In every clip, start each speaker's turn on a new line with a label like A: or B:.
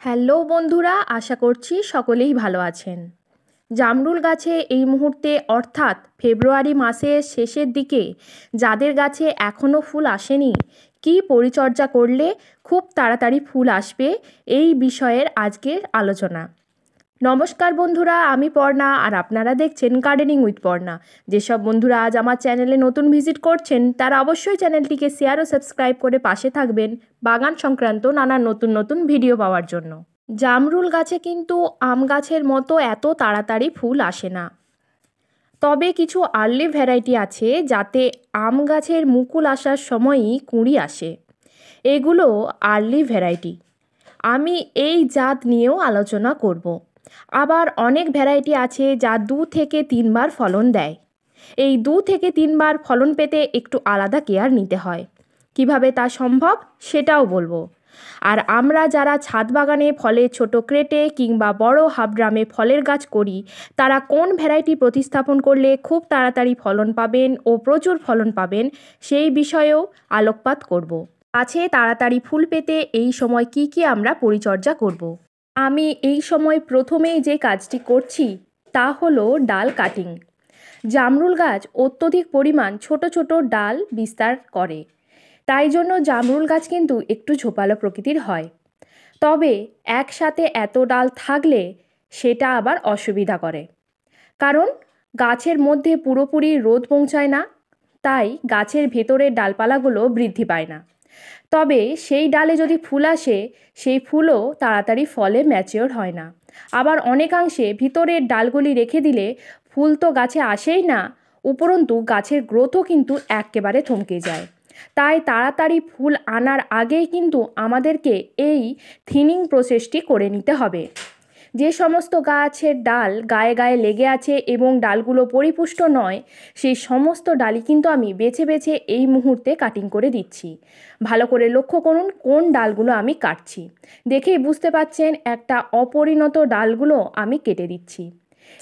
A: Hello বন্ধুরা, আশা করছি সকলেই ভালো আছেন। জামরুল গাছে এই মুহূর্তে অর্থাৎ ফেব্রুয়ারি মাসের শেষের দিকে যাদের গাছে এখনও ফুল আসেনি, কী পরিচর্যা করলে খুব তাড়াতাড়ি ফুল আসবে, এই বিষয়ের আজকের আলোচনা। নমস্কার বন্ধুরা, আমি পর্ণা আর আপনারা দেখছেন গার্ডেনিং উইথ পর্ণা। যেসব বন্ধুরা আজ আমার চ্যানেলে নতুন ভিজিট করছেন তারা অবশ্যই চ্যানেলটিকে শেয়ার ও সাবস্ক্রাইব করে পাশে থাকবেন বাগান সংক্রান্ত নানা নতুন নতুন ভিডিও পাওয়ার জন্য। জামরুল গাছে কিন্তু আম গাছের মতো এত তাড়াতাড়ি ফুল আসে না, তবে কিছু আর্লি ভ্যারাইটি আছে যাতে আম গাছের মুকুল আসার সময়ই কুঁড়ি আসে। এগুলো আর্লি ভ্যারাইটি। আমি এই জাত নিয়েও আলোচনা করব। আবার অনেক ভ্যারাইটি আছে যা 2 থেকে 3 বার ফলন দেয়। এই 2 থেকে 3 বার ফলন পেতে একটু আলাদা কেয়ার নিতে হয়। কিভাবে তা সম্ভব সেটাও বলবো। আর আমরা যারা ছাদ বাগানে ফলের ছোট ক্রেটে কিংবা বড় হাফ ড্রামে ফলের গাছ করি, তারা কোন ভ্যারাইটি প্রতিস্থাপন করলে খুব তাড়াতাড়ি ফলন পাবেন ও প্রচুর ফলন পাবেন সেই বিষয়েও আলোকপাত করব। গাছে তাড়াতাড়ি ফুল পেতে এই সময় কি কি আমরা পরিচর্যা করব। আমি এই সময় প্রথমেই যে কাজটি করছি তা হলো ডাল কাটিং। জামরুল গাছ অত্যধিক পরিমাণ ছোট ছোট ডাল বিস্তার করে, তাই জন্য জামরুল গাছ কিন্তু একটু ঝোপালো প্রকৃতির হয়। তবে একসাথে এত ডাল থাকলে সেটা আবার অসুবিধা করে, কারণ গাছের মধ্যে পুরোপুরি রোদ পৌঁছায় না, তাই গাছের ভেতরের ডালপালাগুলো বৃদ্ধি পায় না। তবে সেই ডালে যদি ফুল আসে, সেই ফুলও তাড়াতাড়ি ফলে ম্যাচিওর হয় না। আবার অনেকাংশে ভিতরের ডালগুলি রেখে দিলে ফুল তো গাছে আসেই না, উপরন্তু গাছের গ্রোথও কিন্তু একেবারে থমকে যায়। তাই তাড়াতাড়ি ফুল আনার আগেই কিন্তু আমাদেরকে এই থিনিং প্রসেসটি করে নিতে হবে। যে সমস্ত গাছের ডাল গায়ে গায়ে লেগে আছে এবং ডালগুলো পরিপুষ্ট নয়, সেই সমস্ত ডালই কিন্তু আমি বেছে বেছে এই মুহূর্তে কাটিং করে দিচ্ছি। ভালো করে লক্ষ্য করুন কোন ডালগুলো আমি কাটছি। দেখেই বুঝতে পাচ্ছেন একটা অপরিণত ডালগুলো আমি কেটে দিচ্ছি।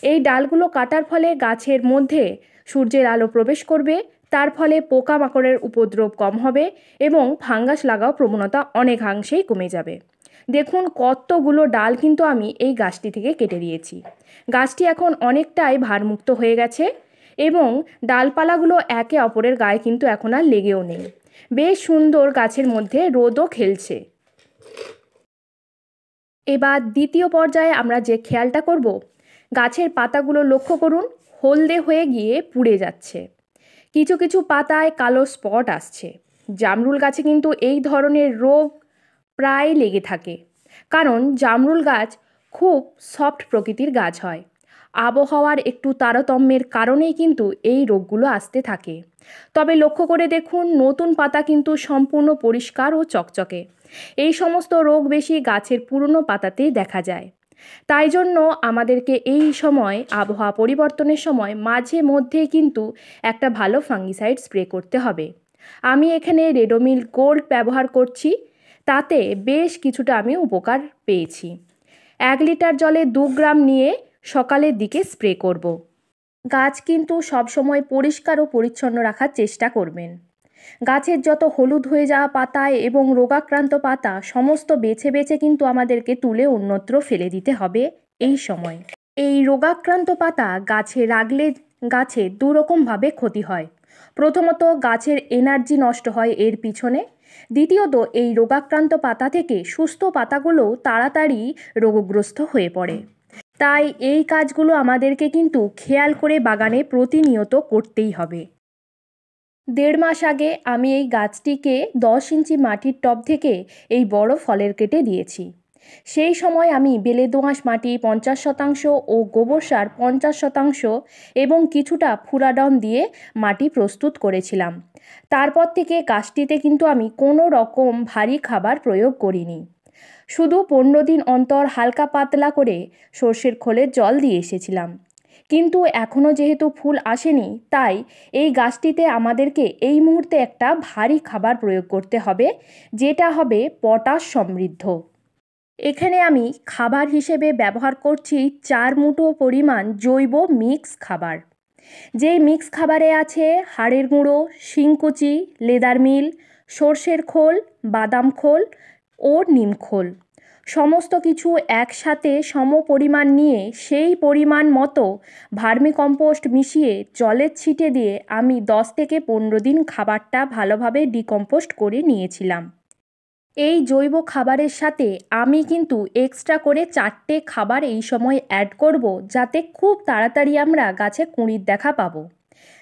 A: এই ডালগুলো কাটার ফলে গাছের মধ্যে সূর্যের আলো প্রবেশ করবে, তার ফলে পোকামাকড়ের উপদ্রব কম হবে এবং ফাঙ্গাস লাগাও প্রবণতা অনেকাংশেই কমে যাবে। দেখুন কতগুলো ডাল কিন্তু আমি এই গাছটি থেকে কেটে দিয়েছি। গাছটি এখন অনেকটাই ভারমুক্ত হয়ে গেছে এবং ডালপালাগুলো একে অপরের গায়ে কিন্তু এখন আর লেগেও নেই। বেশ সুন্দর গাছের মধ্যে রোদও খেলছে। এবার দ্বিতীয় পর্যায়ে আমরা যে খেয়ালটা করব, গাছের পাতাগুলো লক্ষ্য করুন হলদে হয়ে গিয়ে পুড়ে যাচ্ছে, কিছু কিছু পাতায় কালো স্পট আসছে। জামরুল গাছে কিন্তু এই ধরনের রোগ প্রায় লেগে থাকে, কারণ জামরুল গাছ খুব সফট প্রকৃতির গাছ হয়। আবহাওয়ার একটু তারতম্যের কারণেই কিন্তু এই রোগগুলো আসতে থাকে। তবে লক্ষ্য করে দেখুন নতুন পাতা কিন্তু সম্পূর্ণ পরিষ্কার ও চকচকে। এই সমস্ত রোগ বেশি গাছের পুরনো পাতাতেই দেখা যায়। তাই জন্য আমাদেরকে এই সময় আবহাওয়া পরিবর্তনের সময় মাঝে মধ্যে কিন্তু একটা ভালো ফাঙ্গিসাইড স্প্রে করতে হবে। আমি এখানে রেডোমিল গোল্ড ব্যবহার করছি, তাতে বেশ কিছুটা আমি উপকার পেয়েছি। 1 লিটার জলে 2 গ্রাম নিয়ে সকালের দিকে স্প্রে করব। গাছ কিন্তু সবসময় পরিষ্কার ও পরিচ্ছন্ন রাখার চেষ্টা করবেন। গাছের যত হলুদ হয়ে যাওয়া পাতা এবং রোগাক্রান্ত পাতা সমস্ত বেছে বেছে কিন্তু আমাদেরকে তুলে অন্যত্র ফেলে দিতে হবে এই সময়। এই রোগাক্রান্ত পাতা গাছে রাখলে গাছে দুরকমভাবে ক্ষতি হয়। প্রথমত গাছের এনার্জি নষ্ট হয় এর পিছনে, দ্বিতীয়ত এই রোগাক্রান্ত পাতা থেকে সুস্থ পাতাগুলো তাড়াতাড়ি রোগগ্রস্ত হয়ে পড়ে। তাই এই কাজগুলো আমাদেরকে কিন্তু খেয়াল করে বাগানে প্রতিনিয়ত করতেই হবে। 1.5 মাস আগে আমি এই গাছটিকে 10 ইঞ্চি মাটির টব থেকে এই বড় ফলের কেটে দিয়েছি। সেই সময় আমি বেলে দোআঁশ মাটি 50% ও গোবর সার 50% এবং কিছুটা ফুরাডন দিয়ে মাটি প্রস্তুত করেছিলাম। তারপর থেকে গাছটিতে কিন্তু আমি কোনো রকম ভারী খাবার প্রয়োগ করিনি। শুধু 15 দিন অন্তর হালকা পাতলা করে সর্ষের খোলের জল দিয়ে এসেছিলাম। কিন্তু এখনও যেহেতু ফুল আসেনি, তাই এই গাছটিতে আমাদেরকে এই মুহূর্তে একটা ভারী খাবার প্রয়োগ করতে হবে, যেটা হবে পটাশ সমৃদ্ধ। এখানে আমি খাবার হিসেবে ব্যবহার করছি 4 মুঠো পরিমাণ জৈব মিক্স খাবার। যেই মিক্স খাবারে আছে হাড়ের গুঁড়ো, শিংকুচি, লেদার মিল, সর্ষের খোল, বাদাম খোল ও নিম খোল। সমস্ত কিছু একসাথে সম পরিমাণ নিয়ে সেই পরিমাণ মতো ভার্মিকম্পোস্ট মিশিয়ে জলের ছিটে দিয়ে আমি 10 থেকে 15 দিন খাবারটা ভালোভাবে ডিকম্পোস্ট করে নিয়েছিলাম। এই জৈব খাবারের সাথে আমি কিন্তু এক্সট্রা করে 4টে খাবার এই সময় অ্যাড করব, যাতে খুব তাড়াতাড়ি আমরা গাছে কুঁড়ির দেখা পাবো।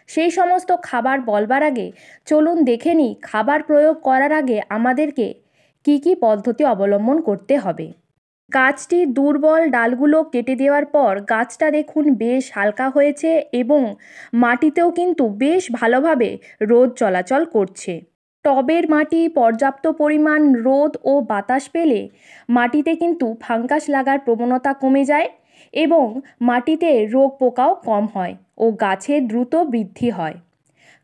A: সেই সমস্ত খাবার বলবার আগে চলুন দেখে নিই খাবার প্রয়োগ করার আগে আমাদেরকে কী কী পদ্ধতি অবলম্বন করতে হবে। গাছটির দুর্বল ডালগুলো কেটে দেওয়ার পর গাছটা দেখুন বেশ হালকা হয়েছে এবং মাটিতেও কিন্তু বেশ ভালোভাবে রোদ চলাচল করছে। টবের মাটি পর্যাপ্ত পরিমাণ রোদ ও বাতাস পেলে মাটিতে কিন্তু ফাঙ্গাস লাগার প্রবণতা কমে যায় এবং মাটিতে রোগ পোকাও কম হয় ও গাছের দ্রুত বৃদ্ধি হয়।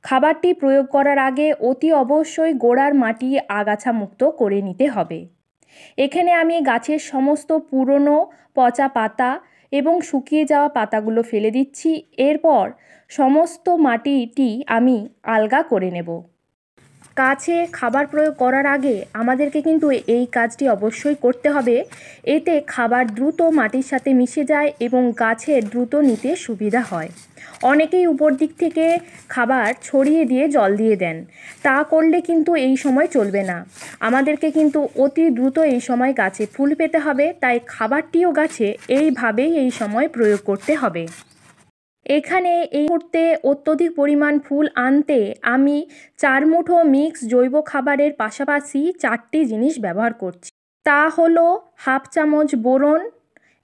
A: খাবারটি প্রয়োগ করার আগে অতি অবশ্যই গোড়ার মাটি আগাছা মুক্ত করে নিতে হবে। এখানে আমি গাছের সমস্ত পুরনো পচা পাতা এবং শুকিয়ে যাওয়া পাতাগুলো ফেলে দিচ্ছি। এরপর সমস্ত মাটিটি আমি আলগা করে নেব। গাছে খাবার প্রয়োগ করার আগে আমাদেরকে কিন্তু এই কাজটি অবশ্যই করতে হবে। এতে খাবার দ্রুত মাটির সাথে মিশে যায় এবং গাছের দ্রুত নিতে সুবিধা হয়। অনেকেই উপর দিক থেকে খাবার ছড়িয়ে দিয়ে জল দিয়ে দেন, তা করলে কিন্তু এই সময় চলবে না। আমাদেরকে কিন্তু অতি দ্রুত এই সময় গাছে ফুল পেতে হবে, তাই খাবারটিও গাছে এইভাবেই এই সময় প্রয়োগ করতে হবে। এখানে এই মুহূর্তে অত্যধিক পরিমাণ ফুল আনতে আমি 4 মুঠো মিক্স জৈব খাবারের পাশাপাশি 4টি জিনিস ব্যবহার করছি। তা হলো 1/2 চামচ বোরন,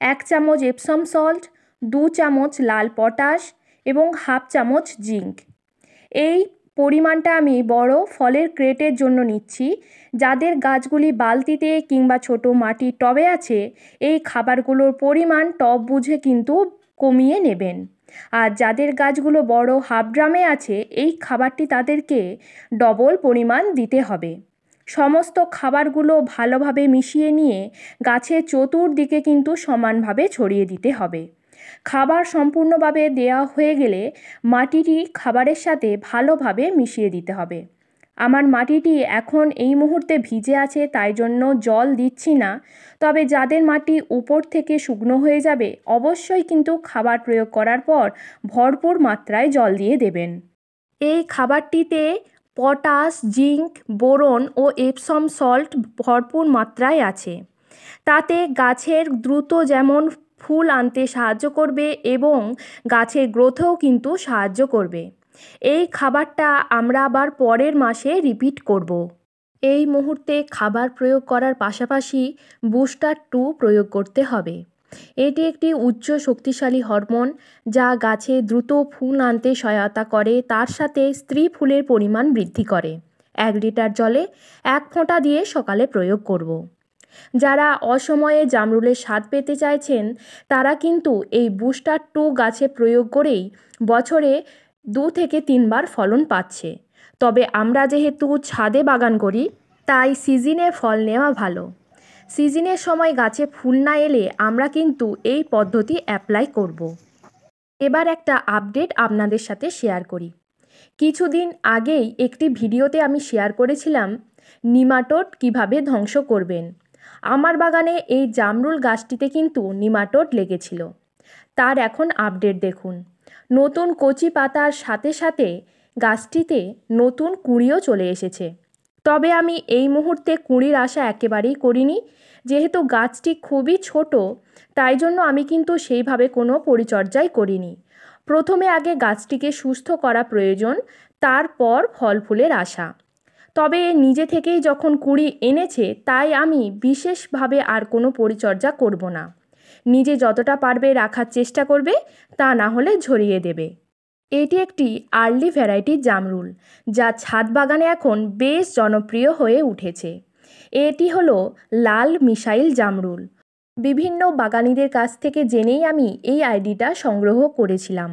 A: 1 চামচ এপসম সল্ট, 2 চামচ লাল পটাশ এবং 1/2 চামচ জিঙ্ক। এই পরিমাণটা আমি বড় ফলের ক্রেটের জন্য নিচ্ছি। যাদের গাছগুলি বালতিতে কিংবা ছোট মাটির টবে আছে, এই খাবারগুলোর পরিমাণ টব বুঝে কিন্তু কমিয়ে নেবেন। আর যাদের গাছগুলো বড় হাফ ড্রামে আছে, এই খাবারটি তাদেরকে ডবল পরিমাণ দিতে হবে। সমস্ত খাবারগুলো ভালোভাবে মিশিয়ে নিয়ে গাছের চতুর্দিকে কিন্তু সমানভাবে ছড়িয়ে দিতে হবে। খাবার সম্পূর্ণভাবে দেওয়া হয়ে গেলে মাটিটি খাবারের সাথে ভালোভাবে মিশিয়ে দিতে হবে। আমার মাটিটি এখন এই মুহূর্তে ভিজে আছে, তাই জন্য জল দিচ্ছি না। তবে যাদের মাটি উপর থেকে শুকনো হয়ে যাবে, অবশ্যই কিন্তু খাবার প্রয়োগ করার পর ভরপুর মাত্রায় জল দিয়ে দেবেন। এই খাবারটিতে পটাশ, জিঙ্ক, বোরন ও এপসম সল্ট ভরপুর মাত্রায় আছে। তাতে গাছের দ্রুত যেমন ফুল আনতে সাহায্য করবে এবং গাছের গ্রোথেও কিন্তু সাহায্য করবে। এই খাবারটা আমরা আবার পরের মাসে রিপিট করব। এই মুহূর্তে খাবার প্রয়োগ করার পাশাপাশি বুস্টার 2 প্রয়োগ করতে হবে। এটি একটি উচ্চ শক্তিশালী হরমোন যা গাছে দ্রুত ফুল আনতে সহায়তা করে, তার সাথে স্ত্রী ফুলের পরিমাণ বৃদ্ধি করে। 1 লিটার জলে 1 ফোঁটা দিয়ে সকালে প্রয়োগ করব। যারা অসময়ে জামরুলের স্বাদ পেতে চাইছেন, তারা কিন্তু এই বুস্টার 2 গাছে প্রয়োগ করেই বছরে 2 থেকে 3 বার ফলন পাচ্ছে। তবে আমরা যেহেতু ছাদে বাগান করি, তাই সিজনে ফল নেওয়া ভালো। সিজনের সময় গাছে ফুল না এলে আমরা কিন্তু এই পদ্ধতি অ্যাপ্লাই করব। এবার একটা আপডেট আপনাদের সাথে শেয়ার করি। কিছুদিন আগেই একটি ভিডিওতে আমি শেয়ার করেছিলাম নিমাটোড কিভাবে ধ্বংস করবেন। আমার বাগানে এই জামরুল গাছটিতে কিন্তু নিমাটোড লেগেছিল। তার এখন আপডেট দেখুন। নতুন কচি পাতার সাথে সাথে গাছটিতে নতুন কুঁড়িও চলে এসেছে। তবে আমি এই মুহূর্তে কুঁড়ির আশা একেবারেই করিনি, যেহেতু গাছটি খুবই ছোট, তাই জন্য আমি কিন্তু সেইভাবে কোনো পরিচর্যাই করিনি। প্রথমে আগে গাছটিকে সুস্থ করা প্রয়োজন, তারপর ফল ফুলের আশা। তবে নিজে থেকেই যখন কুঁড়ি এনেছে, তাই আমি বিশেষভাবে আর কোনো পরিচর্যা করব না। নিজে যতটা পারবে রাখার চেষ্টা করবে, তা না হলে ঝরিয়ে দেবে। এটি একটি আর্লি ভ্যারাইটির জামরুল, যা ছাদ বাগানে এখন বেশ জনপ্রিয় হয়ে উঠেছে। এটি হলো লাল মিসাইল জামরুল। বিভিন্ন বাগানীদের কাছ থেকে জেনেই আমি এই আইডিটা সংগ্রহ করেছিলাম।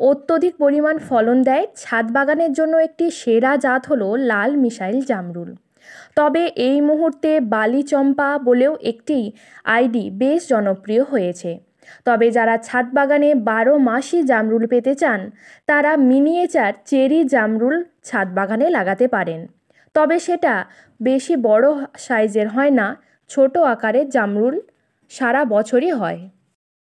A: অত্যধিক পরিমাণ ফলন দেয়, ছাদ বাগানের জন্য একটি সেরা জাত হলো লাল মিসাইল জামরুল। তবে এই মুহূর্তে বালি চম্পা বলেও একটি আইডি বেশ জনপ্রিয় হয়েছে। তবে যারা ছাদ বাগানে 12 মাসই জামরুল পেতে চান, তারা মিনিয়েচার চেরি জামরুল ছাদ বাগানে লাগাতে পারেন। তবে সেটা বেশি বড় সাইজের হয় না, ছোট আকারের জামরুল সারা বছরই হয়।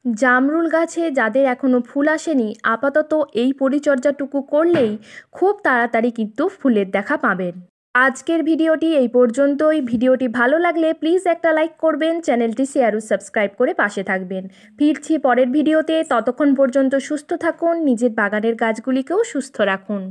A: জামরুল গাছে যাদের এখনও ফুল আসেনি, আপাতত এই পরিচর্যাটুকু করলেই খুব তাড়াতাড়ি কিন্তু ফুলের দেখা পাবেন। আজকের ভিডিওটি এই পর্যন্তই। ভিডিওটি ভালো লাগলে প্লিজ একটা লাইক করবেন, চ্যানেলটি শেয়ার ও সাবস্ক্রাইব করে পাশে থাকবেন। ফিরছি পরের ভিডিওতে, ততক্ষণ পর্যন্ত সুস্থ থাকুন, নিজের বাগানের গাছগুলিকেও সুস্থ রাখুন।